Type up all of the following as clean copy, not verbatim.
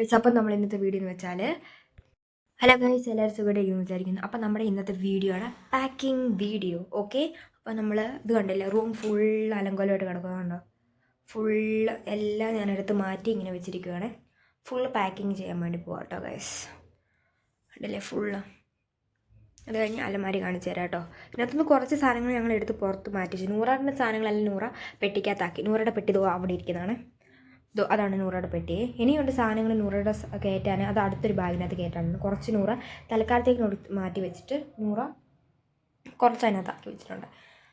അപ്പം നമ്മൾ ഇന്നത്തെ വീഡിയോ എന്ന് വെച്ചാൽ ഹലോ ഗൈസ്, എല്ലാവരും സുഖമായിരിക്കും വിചാരിക്കുന്നു. അപ്പം നമ്മുടെ ഇന്നത്തെ വീഡിയോ ആണ് പാക്കിംഗ് വീഡിയോ. ഓക്കെ, അപ്പോൾ നമ്മൾ ഇത് കണ്ടില്ലേ, റൂം ഫുൾ അലങ്കോലമായിട്ട് കിടക്കുന്നുണ്ടോ? ഫുള്ള് എല്ലാം ഞാനെടുത്ത് മാറ്റി ഇങ്ങനെ വെച്ചിരിക്കുകയാണ്. ഫുള്ള് പാക്കിങ് ചെയ്യാൻ വേണ്ടി പോകാം കേട്ടോ ഗൈസ്. കണ്ടില്ലേ ഫുള്ള്. അത് കഴിഞ്ഞ് അലമാരി കാണിച്ചു തരാം കേട്ടോ. ഇതിനകത്തുനിന്ന് കുറച്ച് സാധനങ്ങൾ ഞങ്ങൾ എടുത്ത് പുറത്ത് മാറ്റിച്ചു. നൂറാറിൻ്റെ സാധനങ്ങളെല്ലാം നൂറ പെട്ടിക്കകത്താക്കി. നൂറയുടെ പെട്ടി ഇതോ അവിടെ ഇരിക്കുന്നതാണ്. അതാണ് നൂറയുടെ പെട്ടി. ഇനിയുണ്ട് സാധനങ്ങൾ നൂറയുടെ കയറ്റാൻ. അത് അടുത്തൊരു ബാഗിനകത്ത് കയറ്റാണ്. കുറച്ച് നൂറ തൽക്കാലത്തേക്ക് മാറ്റി വെച്ചിട്ട് നൂറ കുറച്ച് അതിനകത്താക്കി വെച്ചിട്ടുണ്ട്.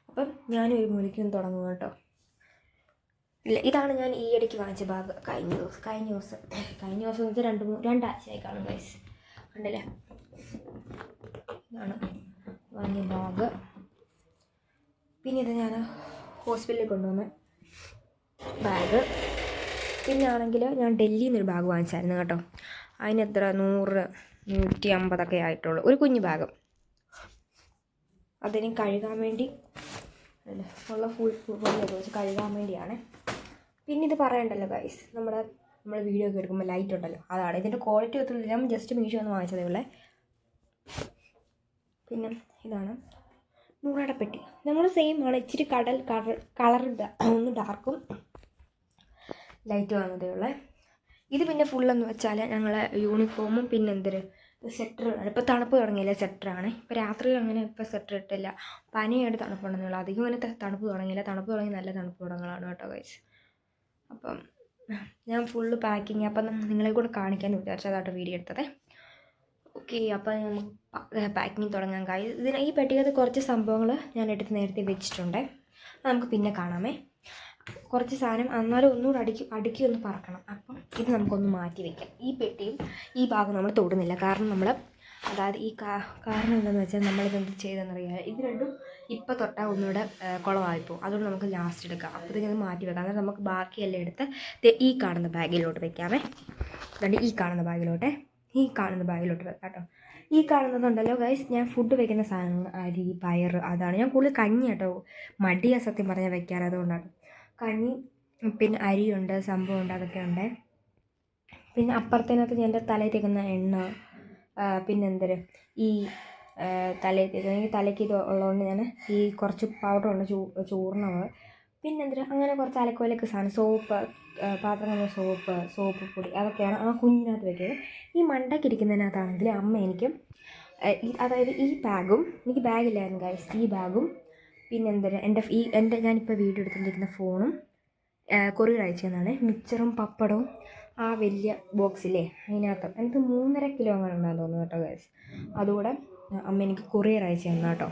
അപ്പം ഞാനൊരു മുറിക്കും തുടങ്ങും കേട്ടോ. ഇല്ല, ഇതാണ് ഞാൻ ഈ ഇടയ്ക്ക് വാങ്ങിച്ച ബാഗ്. കഴിഞ്ഞ ദിവസം എന്ന് വെച്ചാൽ രണ്ടാഴ്ചയായി കാണും ഗൈസ്. കണ്ടില്ലേ, ഇതാണ് വാങ്ങിയ ബാഗ്. പിന്നെ ഇത് ഞാൻ ഹോസ്പിറ്റലിൽ കൊണ്ടുവന്ന ബാഗ്. പിന്നെ ആണെങ്കിൽ ഞാൻ ഡൽഹിയിൽ നിന്നൊരു ബാഗ് വാങ്ങിച്ചായിരുന്നു കേട്ടോ. അതിന് എത്ര 100-150 ആയിട്ടുള്ളൂ, ഒരു കുഞ്ഞു ബാഗ്. അതിന് കഴുകാൻ വേണ്ടി അല്ലേ, ഉള്ള ഫുൾ വെച്ച് കഴുകാൻ വേണ്ടിയാണ്. പിന്നെ ഇത് പറയണ്ടല്ലോ ഗൈസ്, നമ്മൾ വീഡിയോ ഒക്കെ എടുക്കുമ്പോൾ ലൈറ്റ് ഉണ്ടല്ലോ, അതാണ്. ഇതിൻ്റെ ക്വാളിറ്റി ഒത്തുന്നില്ല, ഞാൻ ജസ്റ്റ് മീഷോ ഒന്ന് വാങ്ങിച്ചതേ ഉള്ളേ. പിന്നെ ഇതാണ് നൂറയുടെ പെട്ടി. നമ്മൾ സെയിം ആണ്, ഇച്ചിരി കളർ ഒന്ന് ഡാർക്കും ലൈറ്റ് വന്നതേ ഉള്ളേ. ഇത് പിന്നെ ഫുള്ളെന്ന് വെച്ചാൽ ഞങ്ങൾ യൂണിഫോമും പിന്നെ സ്വെറ്റർ. ഇപ്പോൾ തണുപ്പ് തുടങ്ങിയില്ല, സ്വെറ്ററാണ്. ഇപ്പോൾ രാത്രി അങ്ങനെ ഇപ്പോൾ സ്വെറ്റർ ഇട്ടില്ല, പനിയായിട്ട് തണുപ്പുണ്ടെന്നുള്ളൂ. അധികം അങ്ങനെ തണുപ്പ് തുടങ്ങിയില്ല. തണുപ്പ് തുടങ്ങി നല്ല തണുപ്പ് തുടങ്ങലാണ് കേട്ടോ ഗൈസ്. അപ്പം ഞാൻ ഫുള്ള് പാക്കിങ്. അപ്പം നിങ്ങളെ കൂടെ കാണിക്കാമെന്ന് വിചാരിച്ചതാട്ടോ വീഡിയോ എടുത്തത്. ഓക്കെ, അപ്പം നമുക്ക് പാക്കിങ് തുടങ്ങാൻ കഴിയും. ഈ പെട്ടിക്കകത്ത് കുറച്ച് സംഭവങ്ങൾ ഞാൻ എടുത്ത് നേരത്തെ വെച്ചിട്ടുണ്ട്. അത് നമുക്ക് പിന്നെ കാണാമേ. കുറച്ച് സാധനം എന്നാലും ഒന്നുകൂടെ അടുക്കി ഒന്ന് പറക്കണം. അപ്പം ഇത് നമുക്കൊന്ന് മാറ്റി വയ്ക്കാം. ഈ പെട്ടിയും ഈ ഭാഗം നമ്മൾ തൊടുന്നില്ല. കാരണം നമ്മൾ അതായത് കാരണം എന്താണെന്ന് വെച്ചാൽ നമ്മളിതെന്ത് ചെയ്തെന്നറിയാം, ഇത് രണ്ടും ഇപ്പം തൊട്ടാൽ ഒന്നുകൂടെ കുളമായിപ്പോവും. അതുകൊണ്ട് നമുക്ക് ലാസ്റ്റ് എടുക്കാം. അപ്പോഴത്തേക്കും അത് മാറ്റി വെക്കാം. അതായത് നമുക്ക് ബാക്കിയെല്ലാം എടുത്ത് ഈ കാണുന്ന ബാഗിലോട്ട് വെക്കാമേ. അതുകൊണ്ട് ഈ കാണുന്ന ബാഗിലോട്ട് വെക്കാം കേട്ടോ. ഈ കാണുന്നതുണ്ടല്ലോ ഗൈസ്, ഞാൻ ഫുഡ് വെക്കുന്ന സാധനങ്ങൾ, അരി, പയർ, അതാണ്. ഞാൻ കൂടുതൽ കഞ്ഞി കേട്ടോ, മടിയാ സത്യം പറഞ്ഞാൽ വെക്കാൻ. അതുകൊണ്ടാണ് കഞ്ഞി. പിന്നെ അരിയുണ്ട്, സംഭവമുണ്ട്, അതൊക്കെ ഉണ്ട്. പിന്നെ അപ്പുറത്തിനകത്ത് ഞാൻ എൻ്റെ തലയിൽ തേക്കുന്ന എണ്ണ, പിന്നെ ഈ തലയിൽ തേക്കുന്ന, ഈ തലയ്ക്ക് ഇത് ഉള്ളതുകൊണ്ട് ഞാൻ ഈ കുറച്ച് പൗഡറുണ്ട്, ചൂർണ്ണം, പിന്നെ അങ്ങനെ കുറച്ച് അലക്കോലൊക്കെ സാധനം, സോപ്പ്, പാത്രങ്ങളുടെ സോപ്പ് പൊടി, അതൊക്കെയാണ് ആ കുഞ്ഞിനകത്ത് വെക്കുന്നത്. ഈ മണ്ടയ്ക്കിരിക്കുന്നതിനകത്താണെങ്കിൽ അമ്മ എനിക്ക് അതായത് ഈ ബാഗും, എനിക്ക് ബാഗില്ലായിരുന്നു ഗൈസ്, ഈ ബാഗും പിന്നെ എൻ്റെ ഞാനിപ്പോൾ വീഡിയോ എടുത്തുകൊണ്ടിരിക്കുന്ന ഫോണും കൊറിയർ അയച്ചതെന്നാണ്. മിച്ചറും പപ്പടവും ആ വലിയ ബോക്സില്ലേ, അതിനകത്ത് എനിക്ക് 3.5 കിലോ അങ്ങനെ ഉണ്ടാകും തോന്നുന്നു കേട്ടോ ഗൈസ്. അതുകൂടെ അമ്മ എനിക്ക് കൊറിയർ അയച്ചു തന്നു കേട്ടോ.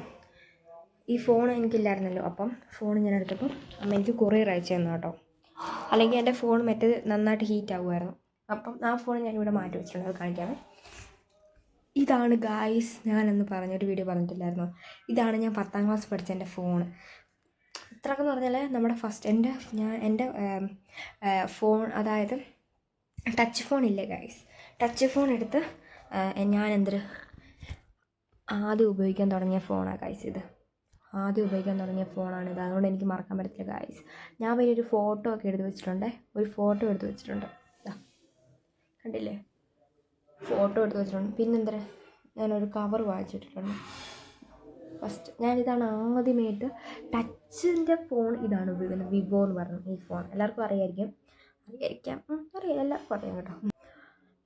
ഈ ഫോൺ എനിക്കില്ലായിരുന്നല്ലോ, അപ്പം ഫോൺ ഞാൻ എടുത്തപ്പോൾ അമ്മ എനിക്ക് കൊറിയർ അയച്ചു തന്നു കേട്ടോ. അല്ലെങ്കിൽ എൻ്റെ ഫോൺ മറ്റേത് നന്നായിട്ട് ഹീറ്റ് ആകുമായിരുന്നു. അപ്പം ആ ഫോൺ ഞാനിവിടെ മാറ്റി വെച്ചിട്ടുണ്ട്, അത് കാണിക്കാമേ. ഇതാണ് ഗായ്സ്, ഞാനെന്ന് പറഞ്ഞൊരു വീഡിയോ പറഞ്ഞിട്ടില്ലായിരുന്നു. ഇതാണ് ഞാൻ 10ാം ക്ലാസ് പഠിച്ച എൻ്റെ ഫോൺ. ഇത്രക്കെന്ന് പറഞ്ഞാൽ നമ്മുടെ എൻ്റെ ഫോൺ, അതായത് ടച്ച് ഫോൺ ഇല്ലേ ഗായ്സ്, ടച്ച് ഫോൺ എടുത്ത് ഞാൻ ആദ്യം ഉപയോഗിക്കാൻ തുടങ്ങിയ ഫോണാണ് ഗായ്സ് ഇത്. ആദ്യം ഉപയോഗിക്കാൻ തുടങ്ങിയ ഫോണാണിത്. അതുകൊണ്ട് എനിക്ക് മറക്കാൻ പറ്റത്തില്ല ഗായ്സ്. ഞാൻ വലിയൊരു ഫോട്ടോ ഒക്കെ എടുത്ത് വെച്ചിട്ടുണ്ട്. കണ്ടില്ലേ, ഫോട്ടോ എടുത്ത് വെച്ചിട്ടുണ്ട്. പിന്നെ ഞാനൊരു കവർ വാങ്ങിച്ചിട്ടിട്ടുണ്ട്. ഫസ്റ്റ് ഞാനിതാണ് ആദ്യമായിട്ട് ടച്ചിൻ്റെ ഫോൺ ഇതാണ് ഉപയോഗിക്കുന്നത്. വിവോ എന്ന് പറഞ്ഞു ഈ ഫോൺ. എല്ലാവർക്കും അറിയാം, എല്ലാവർക്കും അറിയാം കേട്ടോ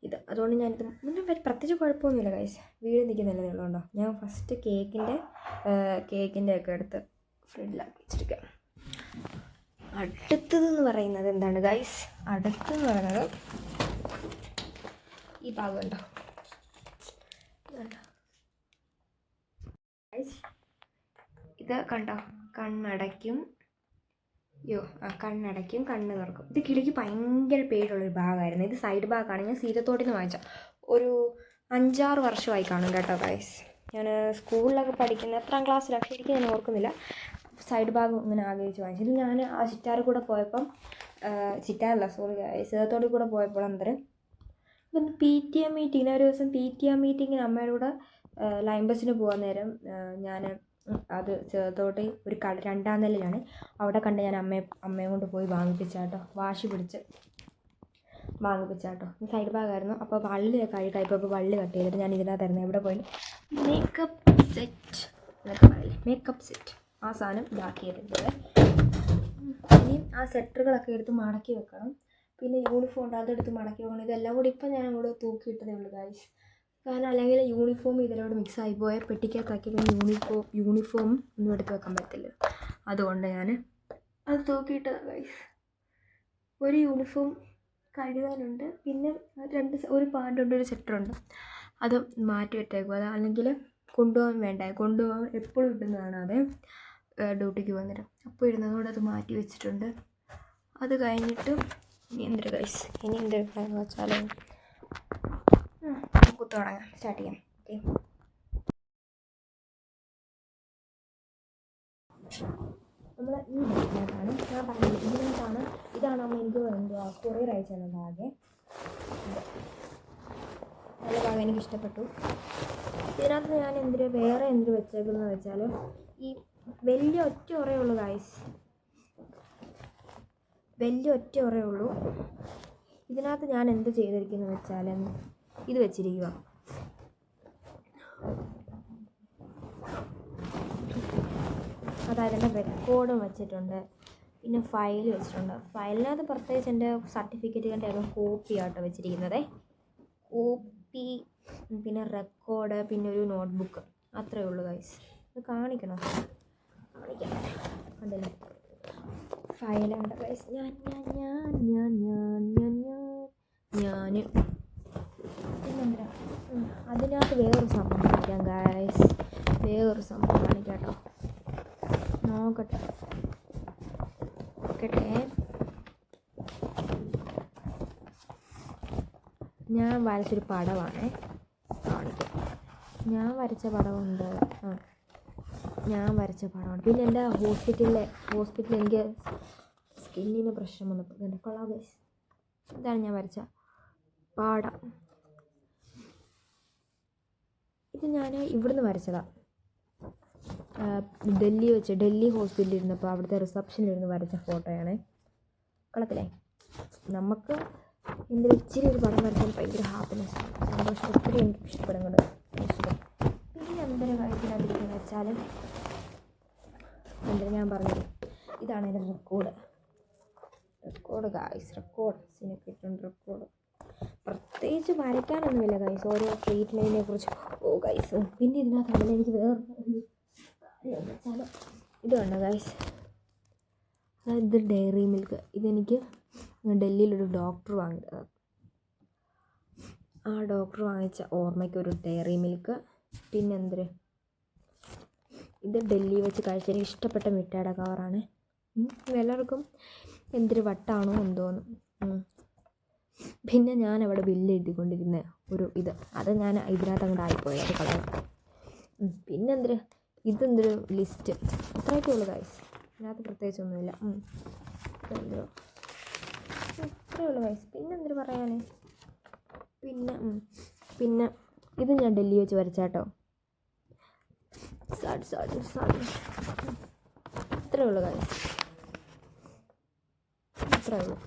ഇത്. അതുകൊണ്ട് ഞാനിത് മുന്നേ പ്രത്യേകിച്ച് കുഴപ്പമൊന്നുമില്ല ഗൈസ്, വീട് നിൽക്കുന്നില്ല ഉള്ളതുകൊണ്ടോ. ഞാൻ ഫസ്റ്റ് കേക്കിൻ്റെ ഒക്കെ എടുത്ത് ഫ്രിഡ്ജിലാക്കി വെച്ചിരിക്കാം. അടുത്തതെന്ന് പറയുന്നത് എന്താണ് ഗൈസ്, അടുത്തെന്ന് പറയുന്നത് ഈ ഭാഗം ഉണ്ടോ, ഇത് കണ്ടോ, കണ്ണടയ്ക്കും, കണ്ണ് തുറക്കും. ഇത് കിളിക്ക് ഭയങ്കര പേടിയുള്ളൊരു ഭാഗമായിരുന്നു. ഇത് സൈഡ് ഭാഗമാണ്. ഞാൻ സീതത്തോട്ടിൽ നിന്ന് വാങ്ങിച്ച ഒരു 5-6 വർഷമായി കാണും കേട്ടോ ഗൈസ്. ഞാൻ സ്കൂളിലൊക്കെ പഠിക്കുന്ന 8ാം ക്ലാസ്സിലൊക്കെ, ശരിക്കും ഞാൻ ഓർക്കുന്നില്ല. സൈഡ് ഭാഗം ഇങ്ങനെ ആഗ്രഹിച്ച് വാങ്ങിച്ചു. ഇത് ഞാൻ ആ ചിറ്റാറിൽ കൂടെ പോയപ്പം, സീതത്തോട്ടിൽ കൂടെ പോയപ്പോൾ ഇതൊന്ന് PTA മീറ്റിങ്ങിന്, ഒരു ദിവസം PTA മീറ്റിങ്ങിന് അമ്മയുടെ കൂടെ ലൈൻ ബസ്സിന് പോകാൻ നേരം ഞാൻ അത് ചേർത്തോട്ട് ഒരു 2ാം നിലയിലാണ്, അവിടെ കണ്ട് ഞാൻ അമ്മയെ കൊണ്ട് പോയി വാങ്ങിപ്പിച്ചാട്ടോ. വാശി പിടിച്ച് ബാഗ് വെച്ചാട്ടോ. സൈഡ് ബാഗായിരുന്നു. അപ്പോൾ വള്ളിയൊക്കെ കഴിക്കായപ്പോൾ ഇപ്പോൾ വള്ളി കട്ട് ചെയ്തിട്ട് ഞാൻ ഇതിനകത്തായിരുന്നു. എവിടെ പോയി മേക്കപ്പ് സെറ്റ് എന്നൊക്കെ പറയില്ലേ, മേക്കപ്പ് സെറ്റ് ആ സാധനം ഇതാക്കിയതിൻ്റെ. ഇനിയും ആ സെറ്ററുകളൊക്കെ എടുത്ത് മടക്കി വെക്കണം. പിന്നെ യൂണിഫോം ഉണ്ട്, അതെടുത്ത് മടക്കി വെക്കണം. ഇതെല്ലാം കൂടി ഇപ്പം ഞാൻ അങ്ങോട്ട് തൂക്കിയിട്ടതേ ഉള്ളൂ ഗൈസ്. കാരണം അല്ലെങ്കിൽ യൂണിഫോം ഇതിലോട് മിക്സായി പോയാൽ പെട്ടിക്കകത്താക്കി പിന്നെ യൂണിഫോം ഒന്നും എടുത്ത് വെക്കാൻ പറ്റില്ല. അതുകൊണ്ട് ഞാൻ അത് തൂക്കിയിട്ടതാണ് ഗൈസ്. ഒരു യൂണിഫോം കഴുകാനുണ്ട്, പിന്നെ ഒരു പാൻറ്റുണ്ട്, ഒരു സെറ്ററുണ്ട്. അത് മാറ്റി വെച്ചേക്കും. അത് അല്ലെങ്കിൽ കൊണ്ടുപോകാൻ വേണ്ട, കൊണ്ടുപോകാൻ എപ്പോഴും ഇടുന്നതാണ്. അത് ഡ്യൂട്ടിക്ക് വന്നിട്ട് അപ്പോൾ ഇടുന്നതുകൊണ്ട് അത് മാറ്റി വെച്ചിട്ടുണ്ട്. അത് കഴിഞ്ഞിട്ട് ഇനി എന്തൊരു ഗൈസ്, ഇനി എന്തെടുക്കാമെന്ന് വെച്ചാൽ നമുക്ക് തുടങ്ങാം, സ്റ്റാർട്ട് ചെയ്യാം. ഓക്കെ, നമ്മൾ ഈ ബാഗിനകത്താണ് ഞാൻ പറഞ്ഞത്. ഇതാണ് അമ്മ എനിക്ക് കൊറിയർ അയച്ചു തന്ന ബാഗ്. നല്ല ബാഗ്, എനിക്ക് ഇഷ്ടപ്പെട്ടു. ഇതിനകത്ത് ഞാൻ വേറെ എന്തിനു വെച്ചേക്കുന്നതെന്ന് വെച്ചാൽ ഈ വലിയ ഒറ്റ ഉറയുള്ളൂ ഗൈസ്, വലിയ ഒറ്റ ഉറയുള്ളൂ. ഇതിനകത്ത് ഞാൻ എന്ത് ചെയ്തിരിക്കുന്നത് വെച്ചാൽ ഇത് വെച്ചിരിക്കുക. അതായത് എൻ്റെ റെക്കോർഡും വെച്ചിട്ടുണ്ട്, പിന്നെ ഫയൽ വെച്ചിട്ടുണ്ട്. ഫയലിനകത്ത് പ്രത്യേകിച്ച് എൻ്റെ സർട്ടിഫിക്കറ്റുകളുടെ ഒക്കെ കോപ്പിയാട്ടോ വെച്ചിരിക്കുന്നത്. കോപ്പി, പിന്നെ റെക്കോർഡ്, പിന്നെ ഒരു നോട്ട്ബുക്ക്, അത്രയേ ഉള്ളൂ ഗൈസ്. ഇത് കാണിക്കണം, കാണിക്കാം. അതല്ലേ ഫയലാണ് ഗൈസ്. ഞാൻ പിന്നെന്താ അതിനകത്ത് വേറൊരു സംഭവം കാണിക്കാം ഗൈസ്, വേറൊരു സംഭവം കാണിക്കാം കേട്ടോ. നോക്കട്ടെ ഞാൻ വരച്ചൊരു പടമാണ് കാണിക്കാം. ഞാൻ വരച്ച പടമുണ്ട്. ഞാൻ വരച്ച പടമാണ്. പിന്നെ എൻ്റെ ഹോസ്പിറ്റലിൽ എനിക്ക് സ്കിന്നിന് പ്രശ്നം വന്നപ്പോൾ എൻ്റെ കൊള്ളാം ഗൈസ്. ഇതാണ് ഞാൻ വരച്ച പടം. ഇത് ഞാൻ ഇവിടുന്ന് വരച്ചതാണ്. ഡൽഹി ഹോസ്പിറ്റലിൽ ഇരുന്നപ്പോൾ അവിടുത്തെ റിസപ്ഷനിലിരുന്ന് വരച്ച ഫോട്ടോയാണ്. കളത്തില്ലേ, നമുക്ക് എന്തെങ്കിലും ഇച്ചിരി ഒരു പടം വരച്ചാൽ ഭയങ്കര ഹാപ്പിനെസ്, സന്തോഷം, ഒത്തിരി എനിക്ക് ഇഷ്ടപ്പെടുന്നുണ്ട്. പിന്നെ എന്തൊരു കാര്യത്തിനകത്തിരിക്കുന്നത് വെച്ചാൽ ഞാൻ പറഞ്ഞത് ഇതാണ് എൻ്റെ റെക്കോർഡ് ഗൈസ്. റെക്കോർഡ് സിനിക്കിട്ടുണ്ട്. റെക്കോർഡ് പ്രത്യേകിച്ച് വരയ്ക്കാനൊന്നുമില്ല ഗൈസ്, ഓരോ ട്രീറ്റ്മെൻറ്റിനെ കുറിച്ച്. ഓ ഗൈസ്, പിന്നെ ഇതിനകത്താണെങ്കിൽ എനിക്ക് വേറെ വെച്ചാൽ ഇത് കണ്ടോ ഗൈസ്, ഇത് ഡയറി മിൽക്ക്. ഇതെനിക്ക് ഡൽഹിയിലൊരു ഡോക്ടർ വാങ്ങിയത്. ആ ഡോക്ടർ വാങ്ങിച്ച ഓർമ്മയ്ക്കൊരു ഡയറി മിൽക്ക്. പിന്നെ ഇത് ഡൽഹി വെച്ച് കഴിച്ച എനിക്ക് ഇഷ്ടപ്പെട്ട മിഠായിയുടെ കവറാണ്. എല്ലാവർക്കും എന്തൊരു വട്ടാണോ എന്തോന്ന്. പിന്നെ ഞാൻ അവിടെ ബില്ല് എഴുതിക്കൊണ്ടിരുന്ന അത് ഞാൻ ഇതിനകത്ത് അങ്ങോട്ട് ആയിപ്പോയി, അത് കളയാം. പിന്നെ ഇതെന്തൊരു ലിസ്റ്റ്, അത്രയൊക്കെ ഉള്ളൂ ഗൈസ്. ഇതിനകത്ത് പ്രത്യേകിച്ചൊന്നുമില്ല. ഇത്രയേ ഉള്ളൂ ഗൈസ്. പിന്നെ പറയാൻ, പിന്നെ ഇത് ഞാൻ ഡൽഹി വെച്ച് വരച്ചാട്ടോ. ഇത്രയേ ഉള്ളൂ ഗൈസ്, ഇത്രയേ ഉള്ളൂ.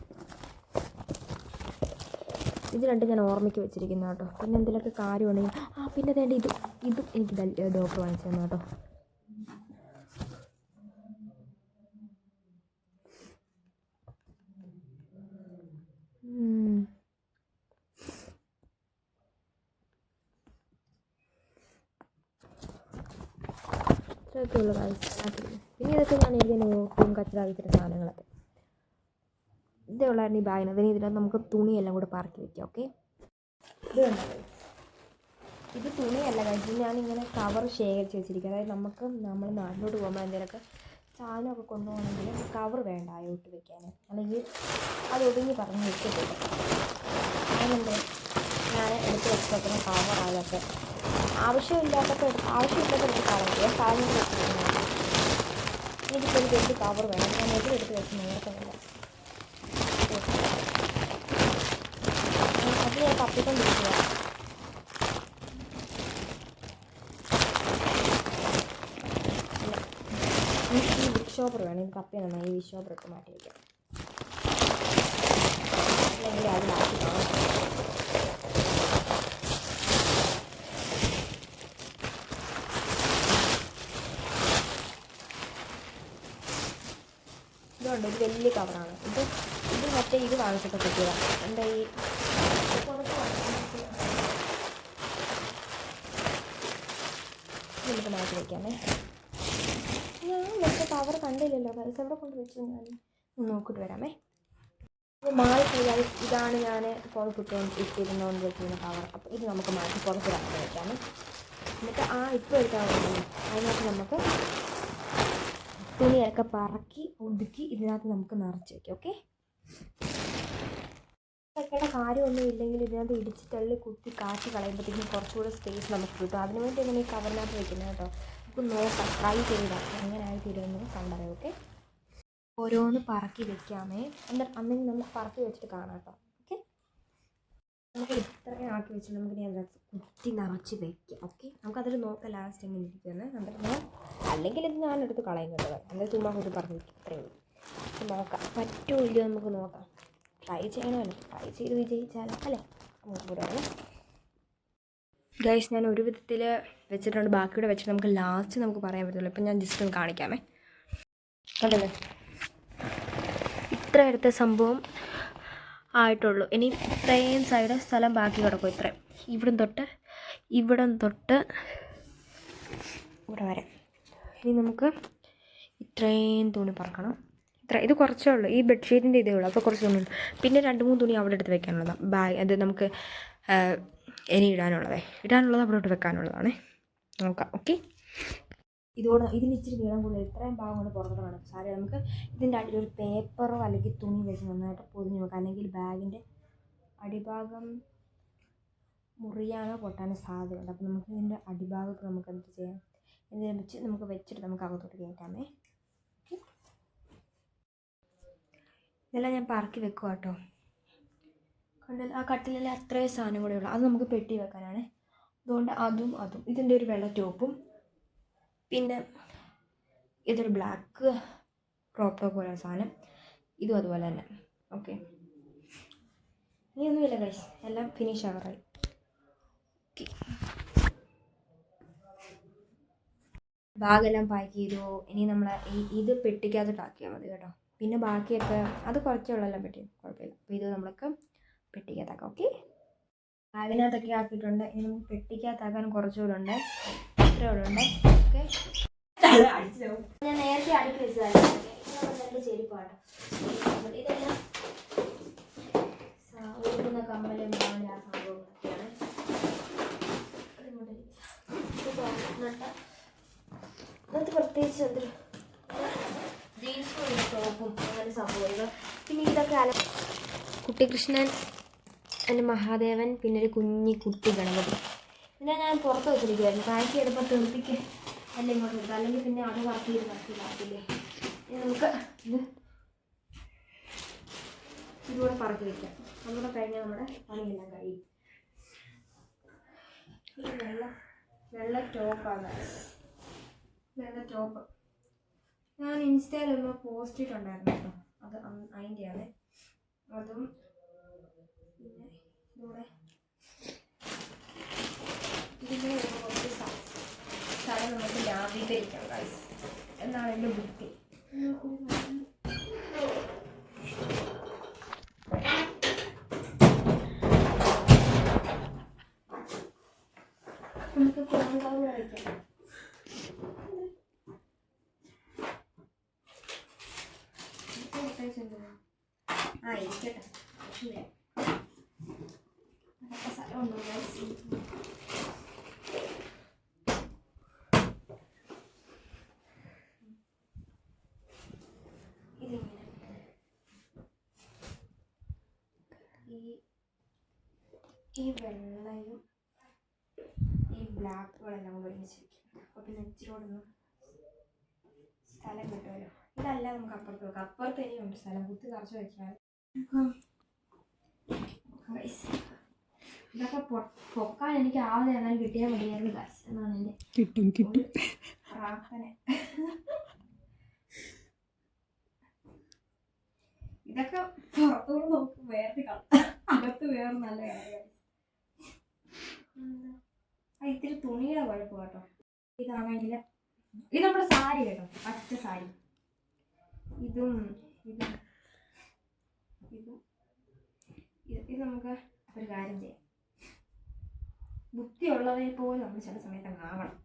ഇത് രണ്ടും ഞാൻ ഓർമ്മയ്ക്ക് വെച്ചിരിക്കുന്ന കേട്ടോ. പിന്നെ എന്തെങ്കിലുമൊക്കെ കാര്യമുണ്ടെങ്കിൽ പിന്നെ വേണ്ട ഇതും എനിക്ക് ഡോക്ടർ വാങ്ങിച്ചു തന്നു കേട്ടോ. ഇത്രയൊക്കെയുള്ള കാര്യം. പിന്നെ ഇതൊക്കെ ഞാൻ എനിക്ക് നോട്ടും കച്ചറ സാധനങ്ങളൊക്കെ ഇതേ ഉള്ളായിരുന്നു ഈ ബാഗിനകത്ത്. ഇതിനകത്ത് നമുക്ക് തുണിയെല്ലാം കൂടെ പറക്കി വയ്ക്കാം. ഓക്കെ, ഇത് കണ്ടോ, ഇത് തുണിയല്ല കഴിച്ചു, ഞാനിങ്ങനെ കവർ ശേഖരിച്ച് വെച്ചിരിക്കുക. അതായത് നമ്മൾ നാട്ടിലോട്ട് പോകുമ്പോൾ എന്തെങ്കിലുമൊക്കെ സാധനമൊക്കെ കൊണ്ടുപോകണമെങ്കിൽ കവർ വേണ്ട ആയോട്ട് വെക്കാൻ, അല്ലെങ്കിൽ അത് ഒതുങ്ങി പറഞ്ഞ് വെച്ചിട്ടില്ല. അങ്ങനെയുണ്ട് ഞാൻ എടുത്ത് വെച്ചേക്കുന്ന കവർ അതൊക്കെ ആവശ്യമില്ലാത്തപ്പോൾ എടുത്ത് കളയുക. സാധനങ്ങൾ വെച്ചിരിക്കുന്നത് എനിക്കിപ്പോൾ ഒരു വലിയ കവർ വേണം. ഞാൻ എതിരെടുത്ത് വെച്ച് നേരത്തെ വേണ്ട അത് ഞാൻ തപ്പിക്കൊണ്ടിരിക്കുക. ഈ വിഷ് ഷോപ്പർ വേണം, ഇത് തപ്പി നന്നായി ഈ വിഷ് ഷോപ്പർ ഇട്ട് മാറ്റി വയ്ക്കാം. അല്ലെങ്കിൽ അതിലാക്കി കാണാം. ഇതുണ്ട്, ഇത് വലിയ കവറാണ്. ഇത് മറ്റേ ഇത് വാങ്ങിച്ചപ്പോൾ കിട്ടിയതാണ്. എന്താ ഈ നമുക്ക് മാറ്റി വയ്ക്കാമേ. ഞാൻ മറ്റേ കവർ കണ്ടില്ലല്ലോ, പൈസ എവിടെ കൊണ്ട് വെച്ചു ഞാൻ നോക്കിയിട്ട് വരാമേ. മാറി പോയാൽ ഇതാണ് ഞാൻ ഇട്ടിരുന്നോണ്ട് വെച്ചിരുന്ന കവർ. അപ്പോൾ ഇത് നമുക്ക് മാറ്റി പുറത്ത് കടന്നു വയ്ക്കാമേ. എന്നിട്ട് ഇപ്പോൾ എടുക്കാവുന്നത് അതിനകത്ത് നമുക്ക് തുണിയൊക്കെ പറക്കി ഒതുക്കി ഇതിനകത്ത് നമുക്ക് നിറച്ച് വയ്ക്കാം. ഓക്കെ, വെക്കേണ്ട കാര്യമൊന്നും ഇല്ലെങ്കിൽ ഇതിനകത്ത് ഇടിച്ച് തള്ളി കുത്തി കാറ്റ് കളയുമ്പോഴത്തേക്കും കുറച്ചുകൂടെ സ്പേസ് നമുക്ക് കിട്ടും. അതിനുവേണ്ടി ഇങ്ങനെ ഈ കവറിനകത്ത് വെക്കുന്നത് കേട്ടോ. നമുക്ക് നോക്കാം, ട്രൈ ചെയ്താൽ എങ്ങനെ ആയിത്തീരുമെന്ന് കണ്ടറിയാം. ഓക്കെ, ഓരോന്ന് പറക്കി വെക്കാമേ. അന്നെങ്കിൽ നമുക്ക് പറക്കി വെച്ചിട്ട് കാണാം കേട്ടോ. ഓക്കെ, നമുക്ക് ഇത്രയും ആക്കി വെച്ചിട്ട് നമുക്ക് അതിനകത്ത് കുത്തി നിറച്ച് വെക്കാം. ഓക്കെ, നമുക്കതിൽ നോക്കാം ലാസ്റ്റ് എങ്ങനെ ഇരിക്കുമെന്ന്. എന്നിട്ട് അല്ലെങ്കിൽ ഇത് ഞാനെടുത്ത് കളയും കേട്ടോ. അല്ലെങ്കിൽ ചുമ്മാ കൂടി പറഞ്ഞു വയ്ക്കും, അത്രയേ ഉള്ളൂ. നോക്കാം പറ്റുമോ ഇല്ലയോ നമുക്ക് നോക്കാം. ട്രൈ ചെയ്യണമല്ലോ, ട്രൈ ചെയ്ത് വിജയിച്ചാലോ അല്ലേ നമുക്ക് കൂടെ. ഗൈസ്, ഞാൻ ഒരു വിധത്തിൽ വെച്ചിട്ടുണ്ട്, ബാക്കിയുടെ വെച്ചിട്ട് നമുക്ക് ലാസ്റ്റ് നമുക്ക് പറയാൻ പറ്റുള്ളൂ. ഇപ്പം ഞാൻ ജസ്റ്റ് ഒന്ന് കാണിക്കാമേ. കണ്ടല്ലോ, ഇത്ര എടുത്ത സംഭവം ആയിട്ടുള്ളൂ. ഇനി ഇത്രയും സൈഡ് സ്ഥലം ബാക്കി കിടക്കും. ഇത്രയും ഇവിടം തൊട്ട് ഇവിടെ വരെ. ഇനി നമുക്ക് ഇത്രയും തുണി പറക്കണം. ഇത് കുറച്ചേ ഉള്ളൂ, ഈ ബെഡ്ഷീറ്റിൻ്റെ ഇതേ ഉള്ളൂ. അപ്പോൾ കുറച്ച് തുണി, പിന്നെ 2-3 തുണി അവിടെ എടുത്ത് വെക്കാനുള്ളതാണ്. അത് നമുക്ക് ഇനി ഇടാനുള്ളത് അവിടോട്ട് വെക്കാനുള്ളതാണ്. നോക്കാം. ഓക്കെ, ഇതിന് ഇച്ചിരി നീളം കൂടുതൽ, ഇത്രയും ഭാഗം കൊണ്ട് പുറത്തോട്ട് വേണം. സാരി നമുക്ക് ഇതിൻ്റെ അടിയിൽ ഒരു പേപ്പറോ അല്ലെങ്കിൽ തുണി വെച്ച് നന്നായിട്ട് പൊതിഞ്ഞ് നോക്കാം. അല്ലെങ്കിൽ ബാഗിൻ്റെ അടിഭാഗം മുറിയാനോ പൊട്ടാനോ സാധ്യതയുണ്ട്. അപ്പോൾ നമുക്ക് ഇതിൻ്റെ അടിഭാഗത്ത് നമുക്ക് എന്ത് ചെയ്യാം, എന്തെങ്കിലും വെച്ച് നമുക്ക് വെച്ചിട്ട് നമുക്ക് അകത്തോട്ട് കയറ്റാമേ. ഓക്കെ, ഇതെല്ലാം ഞാൻ പറക്കി വെക്കുക കേട്ടോ. കണ്ടില്ല, ആ കട്ടിലെല്ലാം അത്രയും സാധനം കൂടെ ഉള്ളൂ. അത് നമുക്ക് പെട്ടി വെക്കാനാണ്. അതുകൊണ്ട് അതും ഇതിൻ്റെ ഒരു വെള്ള ടോപ്പും പിന്നെ ഇതൊരു ബ്ലാക്ക് ക്രോപ്പ് ടോപ്പ് പോലെ സാധനം, ഇതും അതുപോലെ തന്നെ. ഓക്കെ, ഇനിയൊന്നുമില്ല ഗൈസ്, എല്ലാം ഫിനിഷ് ആവാറായി. ഓക്കെ, ബാഗെല്ലാം പാക്ക് ചെയ്തു. ഇനി നമ്മൾ ഇത് പെട്ടിക്കകത്തോട്ട് ആക്കിയാൽ മതി കേട്ടോ. പിന്നെ ബാക്കിയൊക്കെ അത് കുറച്ചുള്ളെല്ലാം പെട്ടി, കുഴപ്പമില്ല. അപ്പോൾ ഇത് നമ്മൾക്ക് പെട്ടിക്കകത്താക്കാം. ഓക്കെ, ബാഗിനകത്തൊക്കെ ആക്കിയിട്ടുണ്ട്. ഇനി നമുക്ക് പെട്ടിക്കകത്താക്കാൻ കുറച്ചുകൂടെ ഉണ്ട്, ഇത്രയോടെ ഉണ്ട്. ഓക്കെ, ഞാൻ നേരത്തെ അടുക്കി വെച്ചതായിരുന്നു. രണ്ട് ചെരുപ്പാണ് ഇതെല്ലാം, ഊടുന്ന കമ്മലും ആ സംഭവങ്ങളൊക്കെയാണ്. അതിനകത്ത് പ്രത്യേകിച്ച് എന്തൊരു ജീൻസും ടോപ്പും അങ്ങനെ സംഭവങ്ങൾ. പിന്നെ ഇതൊക്കെ കുട്ടികൃഷ്ണൻ, എൻ്റെ മഹാദേവൻ, പിന്നെ ഒരു കുട്ടി ഗണപതി. പിന്നെ ഞാൻ പുറത്ത് വെച്ചിരിക്കുമായിരുന്നു. പാക്ക് ചെയ്തപ്പോൾ തെറുപ്പിക്ക് എല്ലാം ഇങ്ങോട്ട് എടുക്കാം, അല്ലെങ്കിൽ പിന്നെ അത് വർക്ക് ചെയ്തില്ലേ. ഇനി നമുക്ക് ഇതുകൂടെ പറക്കി വയ്ക്കാം. നമ്മുടെ കഴിഞ്ഞാൽ നമ്മുടെ പണിയെല്ലാം കഴിയും. വെള്ള ടോപ്പാണ്, വെള്ള ടോപ്പ് ഞാൻ ഇൻസ്റ്റയിലൊന്ന് പോസ്റ്റ് ഇട്ടുണ്ടായിരുന്നു കേട്ടോ. അത് അതിൻ്റെയാണ്. അതും പിന്നെ ഇതിങ്ങനെ കുറച്ച് സ്ഥലം നമുക്ക് ലാഭീകരിക്കാം ഗൈസ് എന്നാണ് എൻ്റെ ബുദ്ധി. നമുക്ക് ഫോൺ വയ്ക്കാം. ഇരിക്കട്ടെ, സ്ഥലമുണ്ടോ ഗൈസ്? ഈ വെള്ളയും ഈ ബ്ലാക്കുകളെല്ലാം കൂടെ ഒരുമിച്ച് വയ്ക്കും. അപ്പോൾ പിന്നെ ഇച്ചിരിയോടൊന്നും സ്ഥലം കിട്ടുമല്ലോ. ഇതല്ല, നമുക്ക് അപ്പുറത്ത് വെക്കാം. അപ്പുറത്ത് ഇനിയുണ്ട് സ്ഥലം, കുത്തി നിറച്ച് വെച്ചാൽ. ഇതൊക്കെ പൊക്കാൻ എനിക്ക് ആവുന്ന എന്നാലും കിട്ടിയാൽ മതിയായിരുന്നു ഗൈസ് എന്നാണ് എൻ്റെ കിട്ടും പ്രാർത്ഥന. ഇതൊക്കെ പുറത്തുകൂടെ നോക്കും വേറെ അകത്ത് വേറെ നല്ല കാര്യം. ഇത്തിരി തുണിയുടെ കുഴപ്പം കേട്ടോ. ഇതാണെങ്കിൽ ഇത് നമ്മുടെ സാരി കേട്ടോ, പച്ച സാരി. ഇതും ഇതും ഇതും ഇത് നമുക്ക് ഒരു കാര്യം ചെയ്യാം. ബുദ്ധിയുള്ളവരെ പോലും നമ്മൾ ചില സമയത്ത് ആവണം.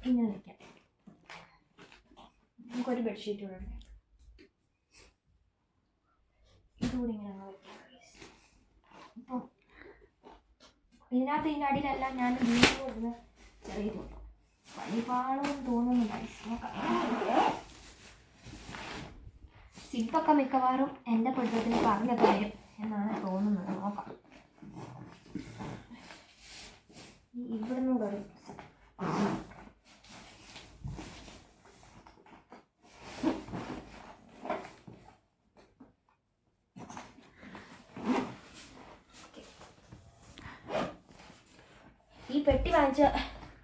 ഇങ്ങനെ വയ്ക്കാം. നമുക്കൊരു ബെഡ്ഷീറ്റ് കൂടെ എടുക്കാം. ഇതുകൂടി ഇങ്ങനെ വയ്ക്കാം. അപ്പം ഇതിനകത്ത് ഇതിൻ്റെ അടിയിലെല്ലാം ഞാൻ വീണ്ടും കൊടുന്ന് ചെറിയ തോന്നും പണിപാളവും തോന്നുന്നില്ല. സിപ്പൊക്കെ മിക്കവാറും എൻ്റെ പൊരുത്തത്തിന് പറഞ്ഞു തരും എന്നാണ് തോന്നുന്നത്. നോക്കാം. ഇവിടെ നിന്നും ഒരു ഈ പെട്ടി വാങ്ങിച്ച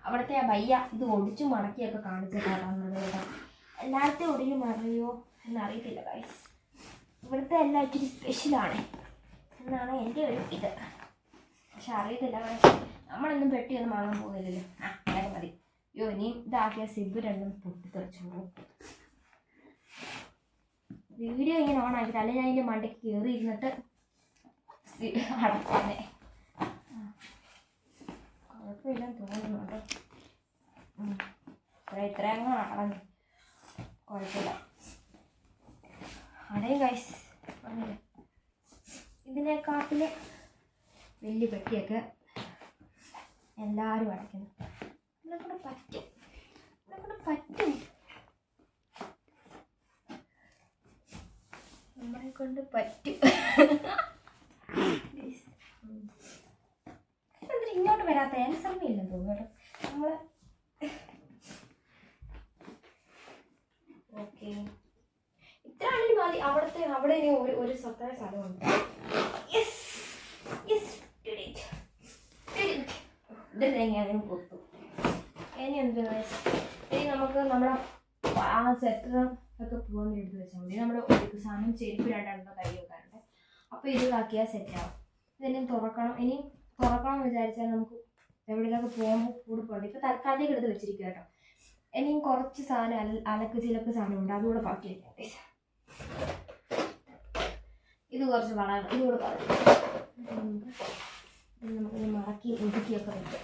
അവിടുത്തെ ആ ഭയ്യ ഇത് ഒടിച്ചു മടക്കിയൊക്കെ കാണിച്ചിട്ടാണ് കേട്ടോ. എല്ലായിടത്തും ഒടിഞ്ഞു മറിയോ എന്നറിയത്തില്ല ഗൈസ്. ഇവിടുത്തെ എല്ലാം ഇച്ചിരി സ്പെഷ്യലാണ് എന്നാണ് എൻ്റെ ഒരു ഇത്. പക്ഷെ അറിയത്തില്ല ഗൈസ്, നമ്മളൊന്നും പെട്ടിയൊന്നും വാങ്ങാൻ പോകുന്നില്ലല്ലോ. അങ്ങനെ മതി. അയ്യോ ഇനിയും ഇതാക്കിയ സിബ് രണ്ടും പൊട്ടിത്തെറിച്ചു പോകും. വീഡിയോ ഇങ്ങനെ ഓൺ ആക്കിയിട്ട് അല്ലെങ്കിൽ ഞാൻ ഇതിൻ്റെ മണ്ടയ്ക്ക് കയറി ഇരുന്നിട്ട് അടക്കാനെ കുഴപ്പമില്ലെന്ന് തോന്നുന്നു കേട്ടോ. ഇത്രയും അടങ്ങി കുഴപ്പമില്ല. അടയും ഗൈസ് പറഞ്ഞില്ലേ. ഇതിനെക്കാട്ടിൽ വലിയ പെട്ടിയൊക്കെ എല്ലാവരും അടയ്ക്കുന്നു. ഇതിനെക്കൂടെ പറ്റും, ഇതിനെക്കൂടെ പറ്റും, നമ്മളെ കൊണ്ട് പറ്റും. ഇങ്ങോട്ട് വരാത്ത സമയമില്ലെന്ന് തോന്നുന്നു കേട്ടോ നമ്മൾ. ഓക്കെ, ഇത്ര ആണെങ്കിൽ മതി. അവിടെ ഇനി ഒരു സ്വന്തം സ്ഥലമുണ്ട്. ഇത് തേങ്ങ പൊത്തു. ഇനി എന്ത് ഇനി നമുക്ക് നമ്മുടെ ആ സെറ്റർ ഒക്കെ പോകാൻ എടുത്ത് വെച്ചാൽ മതി. നമ്മുടെ ഒരു സാധനം ചെരുപ്പ് രണ്ടെണ്ണം കൈ വെക്കാറുണ്ട്. അപ്പോൾ ഇതാക്കിയാൽ സെറ്റാവും. ഇതെല്ലാം തുറക്കണം. ഇനി തുറക്കണം എന്ന് വിചാരിച്ചാൽ നമുക്ക് എവിടെയൊക്കെ പോകുമ്പോൾ കൂടുപ്പുണ്ട്. ഇപ്പോൾ തൽക്കാലത്തേക്ക് എടുത്ത് വെച്ചിരിക്കുക കേട്ടോ. ഇനിയും കുറച്ച് സാധനം അലക്ക് ചിലക്ക് സാധനമുണ്ട്, അതുകൂടെ ബാക്കി വയ്ക്കാം. ഇത് കുറച്ച് വളരണം, ഇതുകൂടെ പറഞ്ഞു നമുക്കിത് മറക്കി ഒതുക്കിയൊക്കെ വയ്ക്കാം.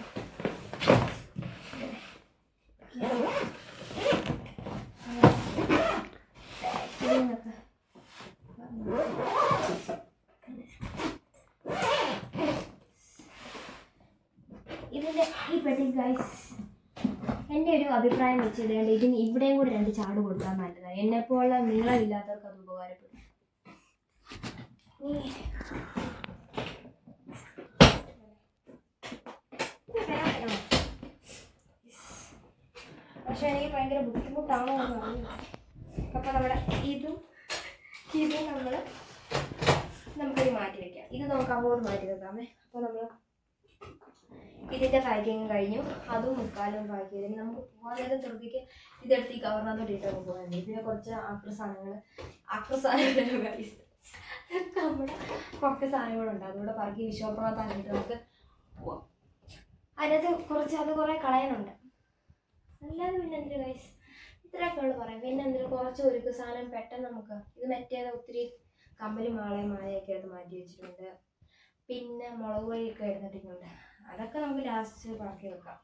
ഇതിൻ്റെ ഈ പെട്ടി ഗൈസ് എൻ്റെ ഒരു അഭിപ്രായം വെച്ചത് ഇതിന് ഇവിടെയും കൂടെ 2 ചാട് കൊടുക്കാൻ നല്ലതാണ്. എന്നെപ്പോലുള്ള നീളമില്ലാത്തവർക്ക് അത് ഉപകാരപ്പെടും. പക്ഷെ എനിക്ക് ഭയങ്കര ബുദ്ധിമുട്ടാണോ എന്ന് അറിയില്ല. അപ്പോൾ നമ്മുടെ ഇതും നമുക്കിത് മാറ്റി വയ്ക്കാം. ഇത് നമുക്ക് അങ്ങോട്ട് മാറ്റി വെക്കാമേ. അപ്പോൾ നമ്മൾ ഇതിൻ്റെ പാക്കിങ് കഴിഞ്ഞു. അതും മുക്കാലും പാക്ക് ചെയ്ത് നമുക്ക് പോകാൻ ധൃതിക്ക് ഇതെടുത്ത് ഈ കവറിനകത്തോട്ട് ഇട്ട് നമുക്ക് പോകാൻ. പിന്നെ കുറച്ച് ആക്ര സാധനങ്ങൾ നമ്മുടെ കുറച്ച് സാധനങ്ങളുണ്ട്, അതുകൂടെ പറക്കി വിശ്വപ്രവർത്തനമായിട്ട് നമുക്ക് പോവാം. അതിനകത്ത് അത് കുറേ കളയാനുണ്ട്. അല്ലാതെ പിന്നെ എന്തൊരു ഗൈസ് ഇത്രയൊക്കെ ഉള്ളു പറയാം. പിന്നെ എന്തൊരു കുറച്ച് ഒരുക്ക് സാധനം പെട്ടെന്ന് നമുക്ക് ഇത് മറ്റേത് ഒത്തിരി കമ്പലും മാലയൊക്കെ എടുത്ത് മാറ്റി വെച്ചിട്ടുണ്ട്. പിന്നെ മുളക് പൊടിയൊക്കെ എടുത്തിട്ടുണ്ട്. അതൊക്കെ നമുക്ക് ലാസ്റ്റ് പറക്കി വെക്കാം.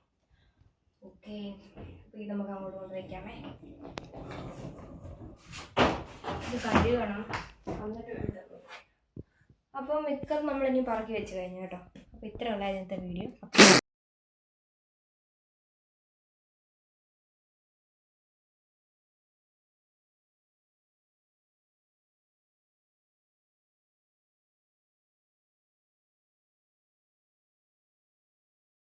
ഓക്കെ, അപ്പോൾ ഇത് നമുക്ക് അങ്ങോട്ട് കൊണ്ട് വയ്ക്കാമേ. ഇത് കഴുകണം എന്നിട്ട് വേണ്ടത്. അപ്പം മിക്കത് നമ്മളിനി പറക്കി വെച്ച് കഴിഞ്ഞു കേട്ടോ. അപ്പോൾ ഇത്ര ഉള്ള ഇന്നത്തെ വീഡിയോ.